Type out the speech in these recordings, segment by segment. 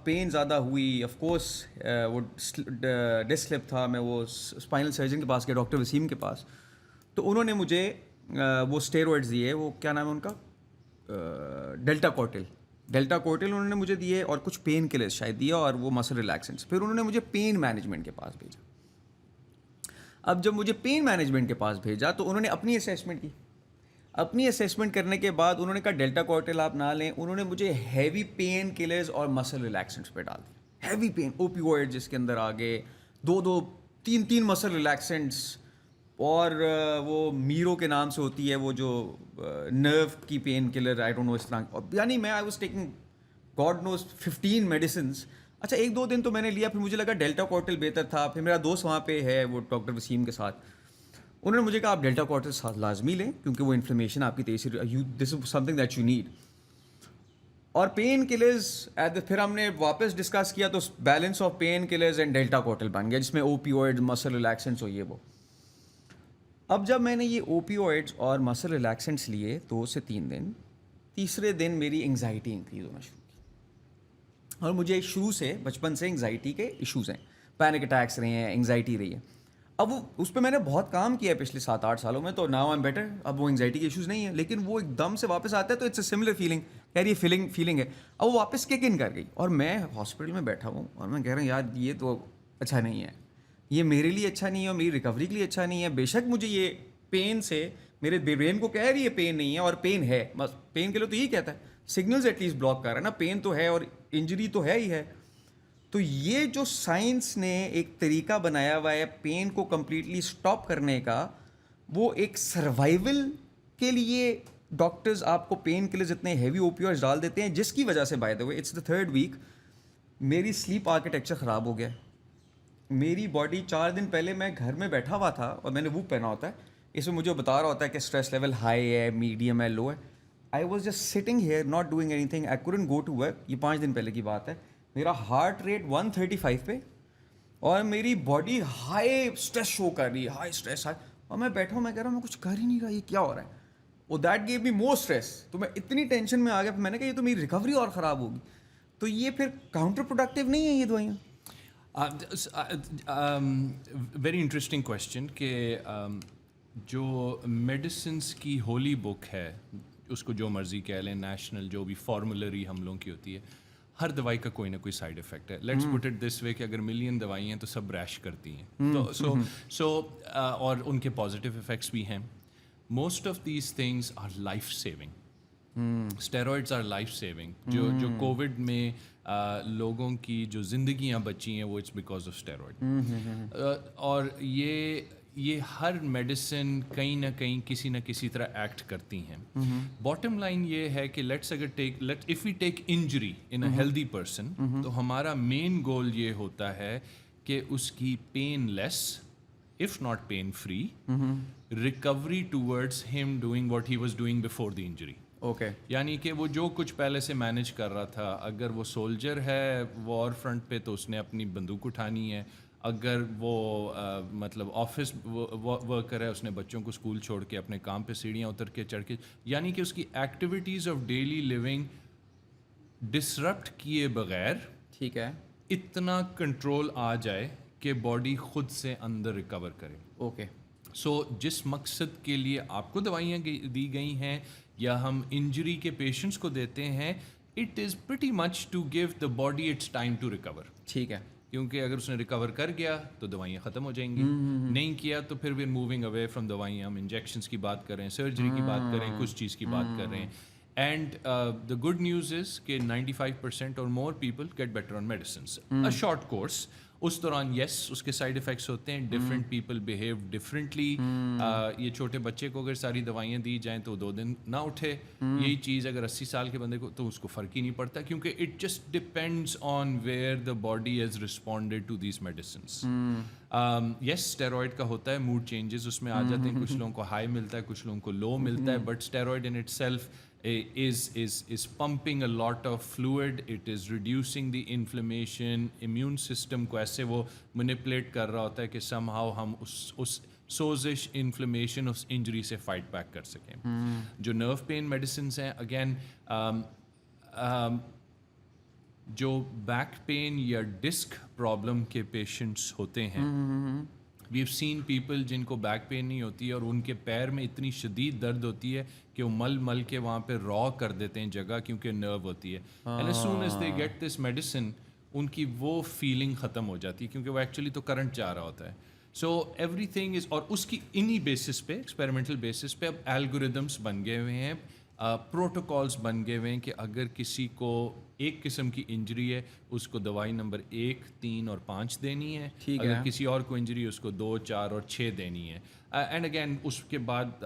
اب پین زیادہ ہوئی. آف کورس وہ ڈسک سلپ تھا. میں وہ اسپائنل سرجن کے پاس گیا, ڈاکٹر وسیم کے پاس. تو انہوں نے مجھے وہ اسٹیرائڈز دیے, وہ کیا نام ہے ان کا, ڈیلٹا کورٹل انہوں نے مجھے دیے, اور کچھ پین کلرز شاید دیا, اور وہ مسل ریلیکسنٹس. پھر انہوں نے مجھے پین مینجمنٹ کے پاس بھیجا. اب جب مجھے پین مینجمنٹ کے پاس بھیجا تو انہوں نے اپنی اسیسمنٹ کی. اپنی اسیسمنٹ کرنے کے بعد انہوں نے کہا ڈیلٹا کورٹل آپ نہ لیں. انہوں نے مجھے ہیوی پین کلرز اور مسل ریلیکسنٹس پہ ڈال دیا. ہیوی پین اوپیوائڈ جس کے اندر آگے 2-3 مسل ریلیکسنٹس, اور وہ میرو کے نام سے ہوتی ہے وہ جو نرو کی pain killer, I don't know اس طرح. یعنی میں I was taking god knows 15 medicines. اچھا 1-2 دن تو میں نے لیا, پھر مجھے لگا ڈیلٹا کورٹل بہتر تھا. پھر میرا دوست وہاں پہ ہے وہ ڈاکٹر وسیم کے ساتھ, انہوں نے مجھے کہا آپ ڈیلٹا کورٹل لازمی لیں کیونکہ وہ انفلیمیشن آپ کی تیزی, this is something that you need. اور پین کلرز پھر ہم نے واپس ڈسکس کیا تو balance of pain killers and delta cortril بن گیا, جس میں اوپیوائڈ مسل ریلیکسنٹس ہو یہ وہ. اب جب میں نے یہ اوپیوائڈس اور مسل ریلیکسنٹس لیے 2 سے 3 دن, تیسرے دن میری انگزائٹی انکریز ہونا شروع کی. اور مجھے شروع سے بچپن سے انگزائٹی کے ایشوز ہیں, پینک اٹیکس رہے ہیں, انگزائٹی رہی ہے. اب وہ اس پہ میں نے بہت کام کیا ہے پچھلے 7-8 سالوں میں, تو ناؤ آئی ایم بیٹر. اب وہ انگزائٹی کے ایشوز نہیں ہیں, لیکن وہ ایک دم سے واپس آتا ہے تو اٹس اے سملر فیلنگ, یار یہ فیلنگ ہے. اب وہ واپس کک ان کر گئی, اور میں ہاسپٹل میں بیٹھا ہوں اور میں کہہ رہا ہوں یار یہ تو اچھا نہیں ہے, یہ میرے لیے اچھا نہیں ہے, اور میری ریکوری کے لیے اچھا نہیں ہے. بے شک مجھے یہ پین سے میرے برین کو کہہ رہی ہے پین نہیں ہے, اور پین ہے, بس پین کے لیے تو یہی کہتا ہے, سگنلز ایٹ لیسٹ بلاک کر رہا ہے نا, پین تو ہے اور انجری تو ہے ہی ہے. تو یہ جو سائنس نے ایک طریقہ بنایا ہوا ہے پین کو کمپلیٹلی اسٹاپ کرنے کا, وہ ایک سروائیول کے لیے ڈاکٹرز آپ کو پین کلرز اتنے ہیوی اوپیوائڈز ڈال دیتے ہیں, جس کی وجہ سے by the way it's the 3rd week میری سلیپ آرکیٹیکچر خراب ہو گیا. میری باڈی 4 دن پہلے میں گھر میں بیٹھا ہوا تھا, اور میں نے وہ پہنا ہوتا ہے, اس میں مجھے بتا رہا ہوتا ہے کہ اسٹریس لیول ہائی ہے, میڈیم ہے, لو ہے. I was just sitting here not doing anything, I couldn't go to work. یہ 5 دن پہلے کی بات ہے. میرا ہارٹ ریٹ 135 پہ, اور میری باڈی ہائی اسٹریس شو کر رہی ہے, ہائی اسٹریس ہائی, اور میں بیٹھا ہوں, میں کہہ رہا ہوں میں کچھ کر ہی نہیں رہا, یہ کیا ہو رہا ہے. اور that give me more stress. تو میں اتنی ٹینشن میں آ گیا, میں نے کہا یہ تو میری ریکوری اور خراب ہوگی. تو یہ پھر کاؤنٹر پروڈکٹیو نہیں ہے یہ دوائیاں. ویری انٹرسٹنگ کویشچن کہ جو میڈیسنس کی ہولی بک ہے, اس کو جو مرضی کہہ لیں, نیشنل جو بھی فارمولری ہم لوگوں کی ہوتی ہے, ہر دوائی کا کوئی نہ کوئی سائڈ افیکٹ ہے. لیٹس پٹ اٹ دس وے کہ اگر ملین دوائی ہیں تو سب ریش کرتی ہیں, تو سو اور ان کے پازیٹیو افیکٹس بھی ہیں. Most of these things our life saving. Steroids our life saving. جو کووڈ میں لوگوں کی جو زندگیاں بچی ہیں وہ اٹس بیکاز آف اسٹیرائڈ. اور یہ ہر میڈیسن کہیں نہ کہیں کسی نہ کسی طرح ایکٹ کرتی ہیں. باٹم لائن یہ ہے کہ if we take injury in a healthy person, تو ہمارا مین گول یہ ہوتا ہے کہ اس کی painless, if not pain free, recovery towards him doing what he was doing before the injury. Okay, یعنی کہ وہ جو کچھ پہلے سے مینیج کر رہا تھا, اگر وہ سولجر ہے وار فرنٹ پہ تو اس نے اپنی بندوق اٹھانی ہے, اگر وہ مطلب آفس ورکر ہے, اس نے بچوں کو اسکول چھوڑ کے اپنے کام پہ سیڑھیاں اتر کے چڑھ کے, یعنی کہ اس کی activities of daily living disrupt کیے بغیر ٹھیک ہے, اتنا کنٹرول آ جائے کہ باڈی خود سے اندر ریکور کرے. اوکے. سو جس مقصد کے لیے آپ کو دوائیاں دی گئی ہیں یا ہم انجری کے پیشنٹس کو دیتے ہیں, it is pretty much to give the body its time to recover. ٹھیک ہے, کیونکہ اگر اس نے ریکور کر گیا تو دوائیاں ختم ہو جائیں گی, نہیں کیا تو پھر we are moving away from دوائیاں. ہم انجیکشنس کی بات کر رہے ہیں, سرجری کی بات کر رہے ہیں, کچھ چیز کی بات کر رہے ہیں. And the good news is کہ 95% or more people get better on medicines. A short course, اس دوران یس اس کے سائڈ افیکٹس ہوتے ہیں, ڈفرینٹ پیپل بہیو ڈفرینٹلی. یہ چھوٹے بچے کو اگر ساری دوائیاں دی جائیں تو 2 دن نہ اٹھے, یہی چیز اگر 80 سال کے بندے کو, تو اس کو فرق ہی نہیں پڑتا, کیونکہ it just depends on where the body has responded to these medicines. Yes steroid کا ہوتا ہے, موڈ چینجز اس میں آ جاتے ہیں, کچھ لوگوں کو ہائی ملتا ہے, کچھ لوگوں کو لو ملتا ہے, but steroid in it self is pumping a lot of fluid, it is reducing the inflammation, immune system کو ایسے وہ manipulate کر رہا ہوتا ہے کہ somehow ہم اس سوزش, انفلیمیشن, اس انجری سے فائٹ بیک کر سکیں. جو نرو پین میڈیسنس ہیں, اگین جو بیک پین یا ڈسک پرابلم کے پیشنٹس ہوتے ہیں, وی ہیو سین پیپل جن کو بیک پین نہیں ہوتی ہے اور ان کے پیر میں اتنی شدید درد ہوتی ہے کہ وہ مل کے وہاں پہ را کر دیتے ہیں جگہ, کیونکہ نرو ہوتی ہے. And as soon as they get this medicine, ان کی وہ فیلنگ ختم ہو جاتی ہے, کیونکہ وہ ایکچولی تو کرنٹ جا رہا ہوتا ہے. سو ایوری تھنگ از, اور اس کی انہی بیسس پہ, ایکسپیریمنٹل بیسس پہ اب الگوریدمس بن گئے ہوئے ہیں, پروٹوکالس بن گئے ہوئے ہیں کہ اگر کسی کو ایک قسم کی انجری ہے اس کو دوائی نمبر 1, 3 اور 5 دینی ہے, اگر کسی اور کو انجری ہے اس کو 2, 4 اور 6 دینی ہے. اینڈ اگین اس کے بعد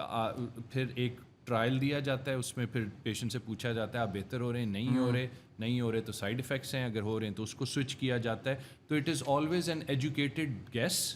پھر ایک ٹرائل دیا جاتا ہے, اس میں پھر پیشنٹ سے پوچھا جاتا ہے آپ بہتر ہو رہے ہیں, نہیں ہو رہے تو سائڈ افیکٹس ہیں, اگر ہو رہے ہیں تو اس کو سوئچ کیا جاتا ہے. تو it is always an educated guess